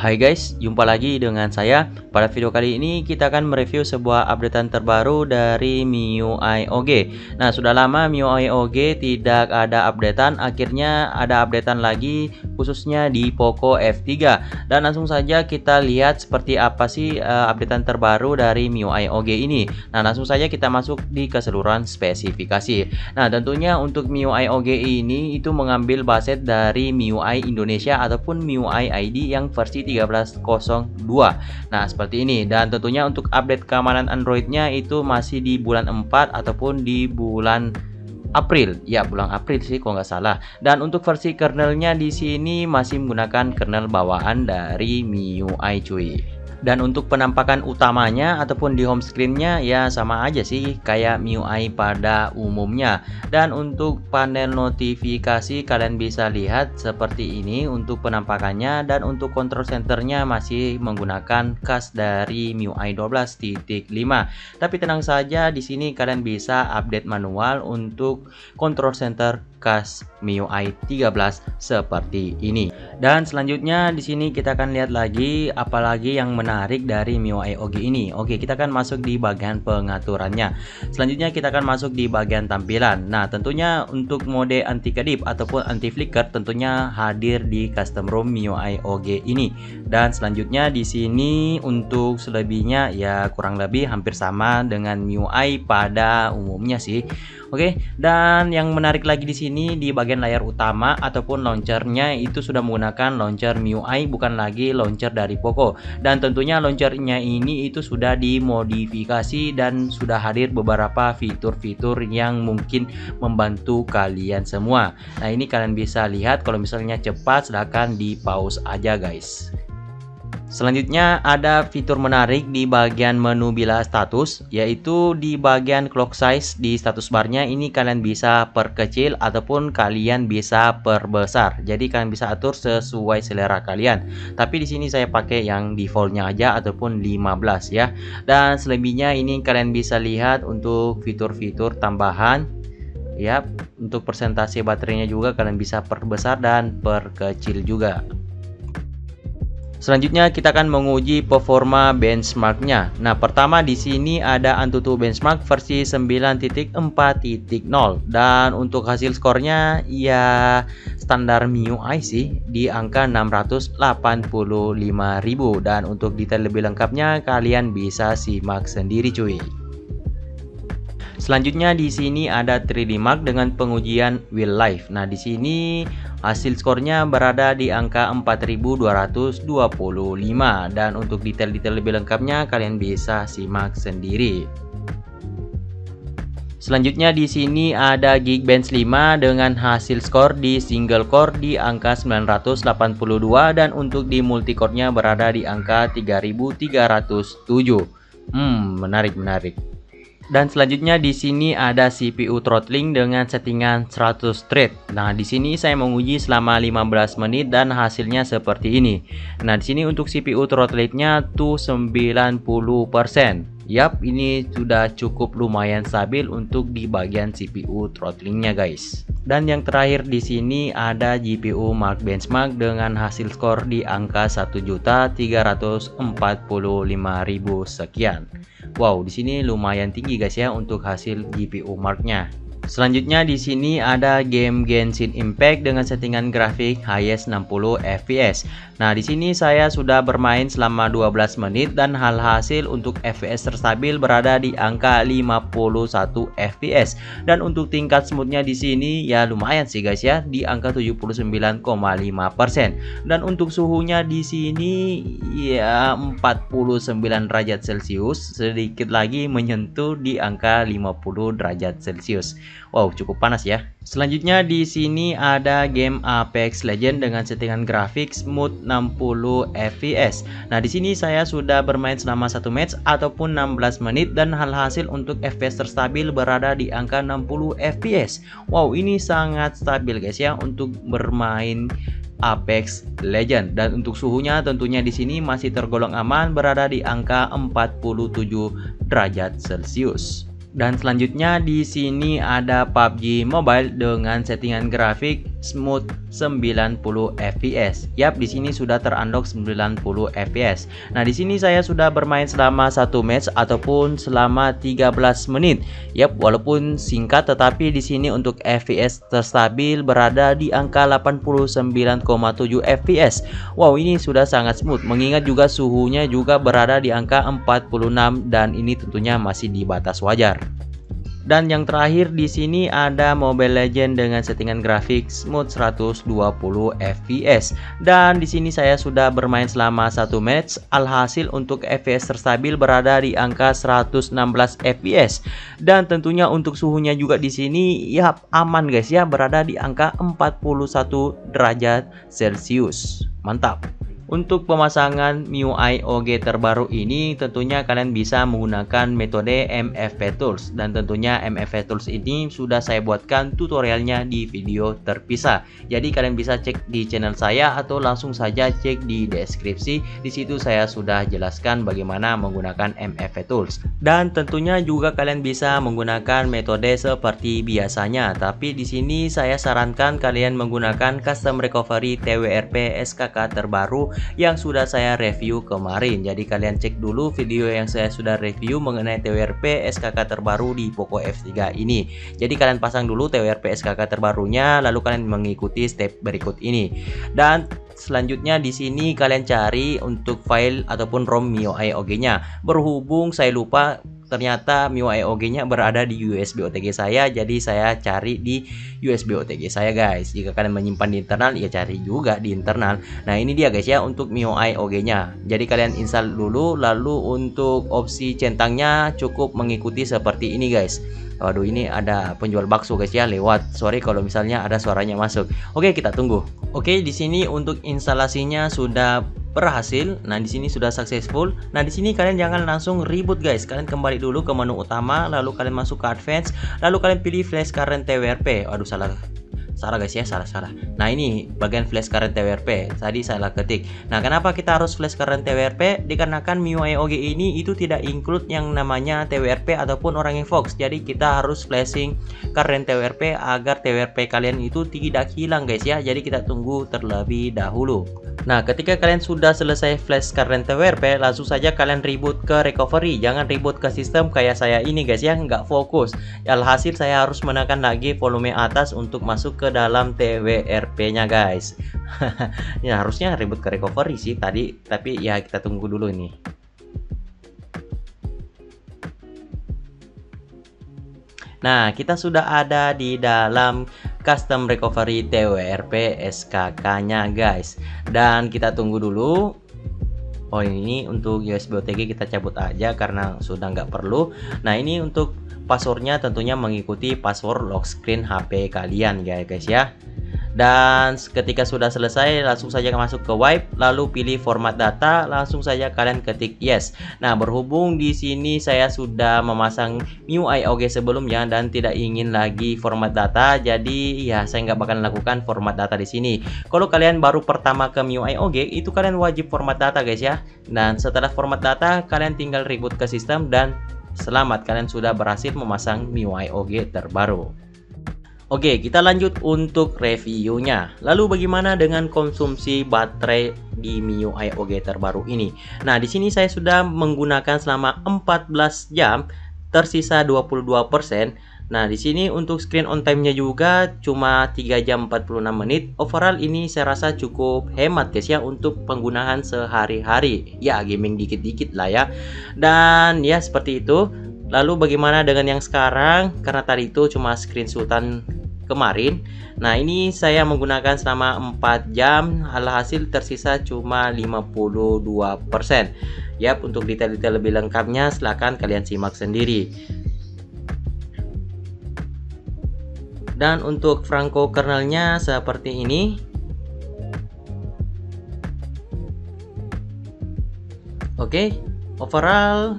Hai guys, jumpa lagi dengan saya. Pada video kali ini kita akan mereview sebuah updatean terbaru dari MIUI OG. Nah, sudah lama MIUI OG tidak ada updatean, akhirnya ada updatean lagi khususnya di Poco F3. Dan langsung saja kita lihat seperti apa sih updatean terbaru dari MIUI OG ini. Nah, langsung saja kita masuk di keseluruhan spesifikasi. Nah, tentunya untuk MIUI OG ini itu mengambil baset dari MIUI Indonesia ataupun MIUI ID yang versi 13.02. Nah, seperti ini. Dan tentunya untuk update keamanan Androidnya itu masih di bulan 4 ataupun di bulan April. Ya, bulan April sih kalau nggak salah. Dan untuk versi kernelnya di sini masih menggunakan kernel bawaan dari MIUI cuy. Dan untuk penampakan utamanya ataupun di home screen-nya ya sama aja sih kayak MIUI pada umumnya. Dan untuk panel notifikasi kalian bisa lihat seperti ini untuk penampakannya, dan untuk control center-nya masih menggunakan CAS dari MIUI 12.5. Tapi tenang saja, di sini kalian bisa update manual untuk control center CAS MIUI 13 seperti ini. Dan selanjutnya di sini kita akan lihat lagi apalagi yang menarik dari MIUI OG ini. Oke, kita akan masuk di bagian pengaturannya. Selanjutnya kita akan masuk di bagian tampilan. Nah, tentunya untuk mode anti kedip ataupun anti flicker tentunya hadir di custom ROM MIUI OG ini. Dan selanjutnya di sini untuk selebihnya ya kurang lebih hampir sama dengan MIUI pada umumnya sih. Oke, dan yang menarik lagi di sini di bagian layar utama ataupun launchernya itu sudah menggunakan launcher MIUI, bukan lagi launcher dari Poco. Dan tentunya launchernya ini itu sudah dimodifikasi dan sudah hadir beberapa fitur-fitur yang mungkin membantu kalian semua. Nah, ini kalian bisa lihat. Kalau misalnya cepat silahkan di pause aja guys. Selanjutnya ada fitur menarik di bagian menu bila status, yaitu di bagian clock size di status barnya ini kalian bisa perkecil ataupun kalian bisa perbesar. Jadi kalian bisa atur sesuai selera kalian. Tapi di sini saya pakai yang defaultnya aja ataupun 15 ya. Dan selebihnya ini kalian bisa lihat untuk fitur-fitur tambahan. Ya, untuk persentase baterainya juga kalian bisa perbesar dan perkecil juga. Selanjutnya kita akan menguji performa benchmarknya. Nah, pertama di sini ada Antutu benchmark versi 9.4.0 dan untuk hasil skornya ya standar MIUI sih di angka 685.000, dan untuk detail lebih lengkapnya kalian bisa simak sendiri cuy. Selanjutnya di sini ada 3D Mark dengan pengujian real life. Nah, di sini hasil skornya berada di angka 4225, dan untuk detail-detail lebih lengkapnya kalian bisa simak sendiri. Selanjutnya di sini ada Geekbench 5 dengan hasil skor di single core di angka 982, dan untuk di multicore-nya berada di angka 3307. Menarik. Dan selanjutnya di sini ada CPU throttling dengan settingan 100 thread. Nah, di sini saya menguji selama 15 menit dan hasilnya seperti ini. Nah, di sini untuk CPU throttling-nya tuh 90%. Yap, ini sudah cukup lumayan stabil untuk di bagian CPU throttling-nya guys. Dan yang terakhir di sini ada GPU Mark benchmark dengan hasil skor di angka 1.345.000 sekian. Wow, di sini lumayan tinggi guys ya untuk hasil GPU Mark-nya. Selanjutnya di sini ada game Genshin Impact dengan settingan grafik highest 60 fps. Nah, di sini saya sudah bermain selama 12 menit dan hasil untuk fps terstabil berada di angka 51 fps. Dan untuk tingkat smoothnya di sini ya lumayan sih guys ya di angka 79,5%. Dan untuk suhunya di sini ya 49 derajat Celcius, sedikit lagi menyentuh di angka 50 derajat Celcius. Wow, cukup panas ya. Selanjutnya di sini ada game Apex Legends dengan settingan grafik smooth 60 fps. Nah, di sini saya sudah bermain selama 1 match ataupun 16 menit dan hasil untuk fps terstabil berada di angka 60 fps. Wow, ini sangat stabil guys ya untuk bermain Apex Legends. Dan untuk suhunya tentunya di sini masih tergolong aman berada di angka 47 derajat Celcius. Dan selanjutnya di sini ada PUBG Mobile dengan settingan grafik smooth 90 fps. Yap, di sini sudah terunlock 90 fps. Nah, di sini saya sudah bermain selama 1 match ataupun selama 13 menit. Yap, walaupun singkat tetapi di sini untuk fps terstabil berada di angka 89,7 fps. Wow, ini sudah sangat smooth. Mengingat juga suhunya juga berada di angka 46 dan ini tentunya masih di batas wajar. Dan yang terakhir di sini ada Mobile Legends dengan settingan grafik smooth 120 fps. Dan di sini saya sudah bermain selama 1 match. Alhasil untuk fps terstabil berada di angka 116 fps. Dan tentunya untuk suhunya juga di sini ya aman guys ya, berada di angka 41 derajat Celcius. Mantap. Untuk pemasangan MIUI OG terbaru ini tentunya kalian bisa menggunakan metode MFV Tools, dan tentunya MFV Tools ini sudah saya buatkan tutorialnya di video terpisah. Jadi kalian bisa cek di channel saya atau langsung saja cek di deskripsi. Di situ saya sudah jelaskan bagaimana menggunakan MFV Tools. Dan tentunya juga kalian bisa menggunakan metode seperti biasanya, tapi di sini saya sarankan kalian menggunakan Custom Recovery TWRP SKK terbaru yang sudah saya review kemarin. Jadi kalian cek dulu video yang saya sudah review mengenai TWRP SKK terbaru di Poco F3 ini. Jadi kalian pasang dulu TWRP SKK terbarunya, lalu kalian mengikuti step berikut ini. Dan selanjutnya di sini kalian cari untuk file ataupun ROM MIUI OG-nya. Berhubung saya lupa ternyata MIUI OG-nya berada di USB OTG saya, jadi saya cari di USB OTG saya guys. Jika kalian menyimpan di internal, ya cari juga di internal. Nah, ini dia guys ya untuk MIUI OG-nya. Jadi kalian install dulu, lalu untuk opsi centangnya cukup mengikuti seperti ini guys. Waduh, ini ada penjual bakso guys ya lewat. Sorry kalau misalnya ada suaranya masuk. Oke, kita tunggu. Oke, di sini untuk instalasinya sudah berhasil. Nah, di sini sudah successful. Nah, di sini kalian jangan langsung reboot guys. Kalian kembali dulu ke menu utama, lalu kalian masuk ke advance, lalu kalian pilih flash current TWRP. Aduh, salah guys ya, salah. Nah, ini bagian flash current TWRP. Tadi salah ketik. Nah, kenapa kita harus flash current TWRP? Dikarenakan MIUI OG ini itu tidak include yang namanya TWRP ataupun Orange Fox. Jadi kita harus flashing current TWRP agar TWRP kalian itu tidak hilang guys ya. Jadi kita tunggu terlebih dahulu. Nah, ketika kalian sudah selesai flash current TWRP, langsung saja kalian reboot ke recovery. Jangan reboot ke sistem kayak saya ini guys ya, nggak fokus. Alhasil saya harus menekan lagi volume atas untuk masuk ke dalam TWRP-nya guys. Ya, harusnya reboot ke recovery sih tadi, tapi ya kita tunggu dulu ini. Nah, kita sudah ada di dalam Custom Recovery TWRP SKK-nya guys. Dan kita tunggu dulu. Oh, ini untuk USB OTG kita cabut aja karena sudah nggak perlu. Nah, ini untuk passwordnya tentunya mengikuti password lock screen HP kalian ya guys ya. Dan ketika sudah selesai langsung saja masuk ke wipe, lalu pilih format data, langsung saja kalian ketik yes. Nah, berhubung di sini saya sudah memasang MIUI OG sebelumnya dan tidak ingin lagi format data, jadi ya saya nggak bakal lakukan format data di sini. Kalau kalian baru pertama ke MIUI OG, itu kalian wajib format data guys ya. Dan setelah format data, kalian tinggal reboot ke sistem dan selamat, kalian sudah berhasil memasang MIUI OG terbaru. Oke, kita lanjut untuk reviewnya. Lalu bagaimana dengan konsumsi baterai di MIUI OG terbaru ini? Nah, di sini saya sudah menggunakan selama 14 jam, tersisa 22%. Nah, di sini untuk screen on time-nya juga cuma 3 jam 46 menit. Overall ini saya rasa cukup hemat guys ya untuk penggunaan sehari-hari. Ya, gaming dikit-dikit lah ya. Dan ya seperti itu. Lalu bagaimana dengan yang sekarang? Karena tadi itu cuma screenshotan kemarin. Nah, ini saya menggunakan selama 4 jam, alhasil tersisa cuma 52%. Yap, untuk detail-detail lebih lengkapnya silahkan kalian simak sendiri. Dan untuk Franco kernelnya seperti ini. Oke, overall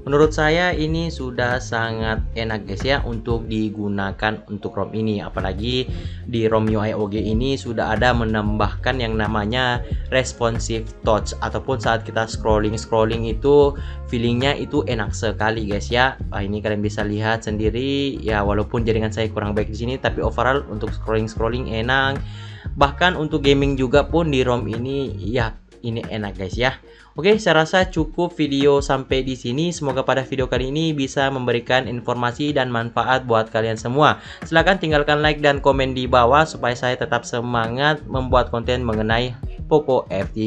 Menurut saya ini sudah sangat enak guys ya untuk digunakan untuk ROM ini, apalagi di ROM MIUI OG ini sudah ada menambahkan yang namanya responsive touch, ataupun saat kita scrolling itu feelingnya itu enak sekali guys ya. Ini kalian bisa lihat sendiri ya, walaupun jaringan saya kurang baik di sini, tapi overall untuk scrolling enak. Bahkan untuk gaming juga pun di ROM ini ya, ini enak guys ya. Oke, saya rasa cukup video sampai di sini. Semoga pada video kali ini bisa memberikan informasi dan manfaat buat kalian semua. Silahkan tinggalkan like dan komen di bawah supaya saya tetap semangat membuat konten mengenai Poco F3.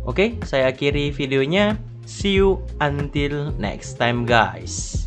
Oke, saya akhiri videonya. See you until next time guys.